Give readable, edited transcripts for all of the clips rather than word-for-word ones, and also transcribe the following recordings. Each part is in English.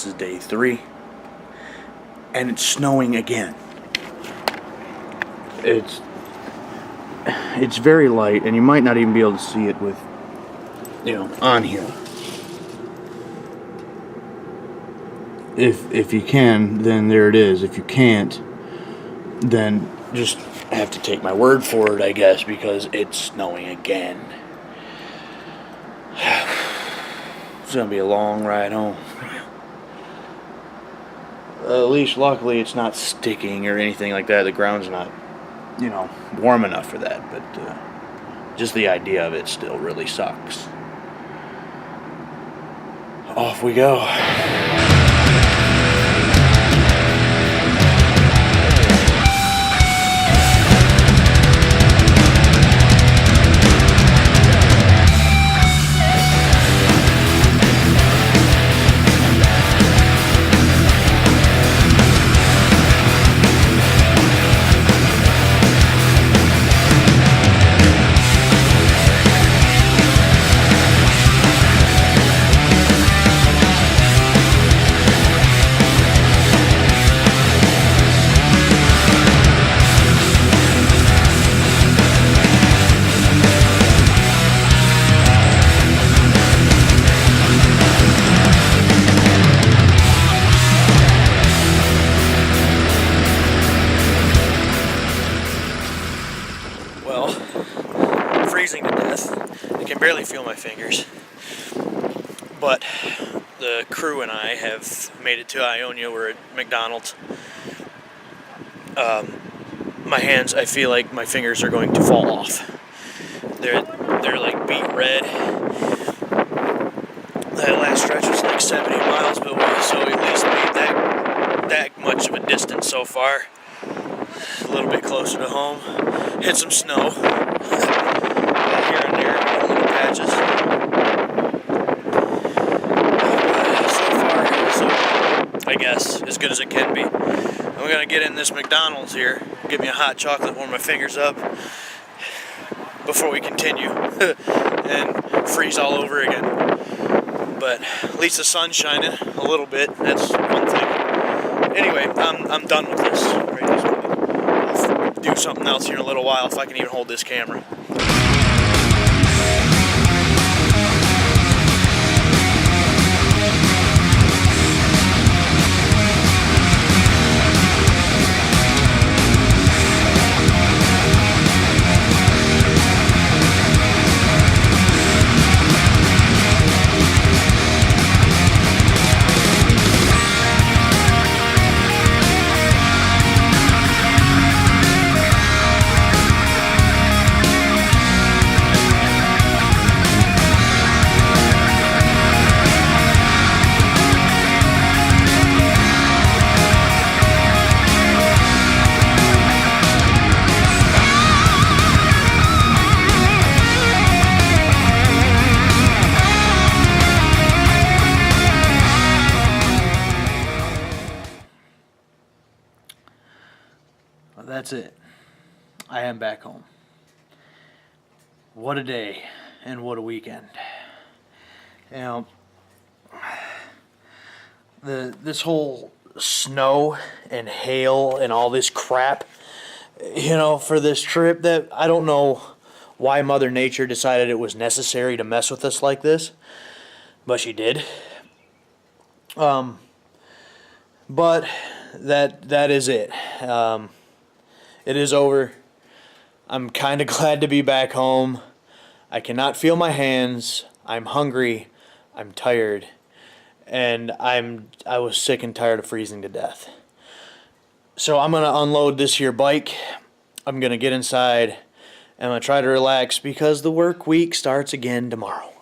This is day 3, and it's snowing again. It's very light, and you might not even be able to see it with, on here. If you can, then there it is. If you can't, then just have to take my word for it, I guess, because it's snowing again. It's gonna be a long ride home. At least, luckily, it's not sticking or anything like that. The ground's not, warm enough for that. But just the idea of it still really sucks. Off we go. Freezing to death. I can barely feel my fingers. But the crew and I have made it to Ionia. We're at McDonald's. My hands, I feel like my fingers are going to fall off. They're like beet red. That last stretch was like 70 miles, but we at least made that much of a distance so far. A little bit closer to home. Hit some snow. Here and there, little patches. So far, I guess, as good as it can be. I'm gonna get in this McDonald's here, get me a hot chocolate, warm my fingers up before we continue, and freeze all over again. But at least the sun's shining a little bit. That's one thing. Anyway, I'm done with this. I'll do something else here in a little while if I can even hold this camera. That's it. I am back home. What a day and what a weekend. This whole snow and hail and all this crap, for this trip, that I don't know why Mother Nature decided it was necessary to mess with us like this, but she did. But that is it. It is over. I'm kind of glad to be back home. I cannot feel my hands. I'm hungry. I'm tired. And I was sick and tired of freezing to death. So I'm going to unload this here bike. I'm going to get inside. I'm going to try to relax because the work week starts again tomorrow.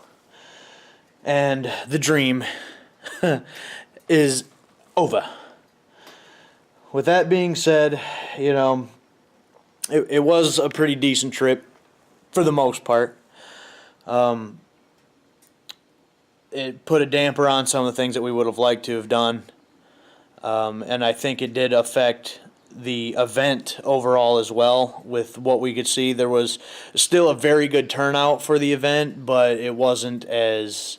And the dream is over. With that being said, it was a pretty decent trip for the most part. It put a damper on some of the things that we would have liked to have done. And I think it did affect the event overall as well with what we could see. There was still a very good turnout for the event, but it wasn't as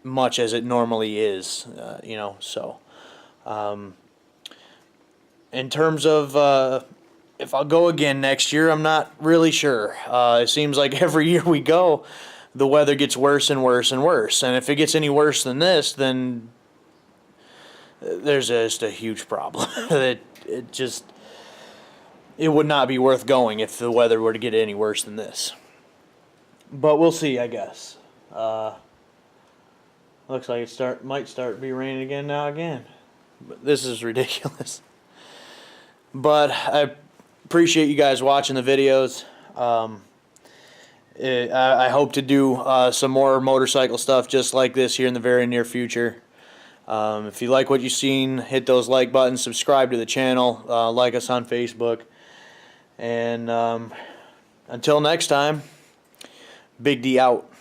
much as it normally is, you know. So in terms of if I'll go again next year, I'm not really sure. It seems like every year we go, the weather gets worse and worse and worse. And if it gets any worse than this, then there's just a huge problem. It would not be worth going if the weather were to get any worse than this. But we'll see, I guess. Looks like it might start to be raining again now again. But this is ridiculous. But I appreciate you guys watching the videos. I hope to do some more motorcycle stuff just like this here in the very near future. If you like what you've seen, hit those like buttons, subscribe to the channel, like us on Facebook. And until next time, Big D out.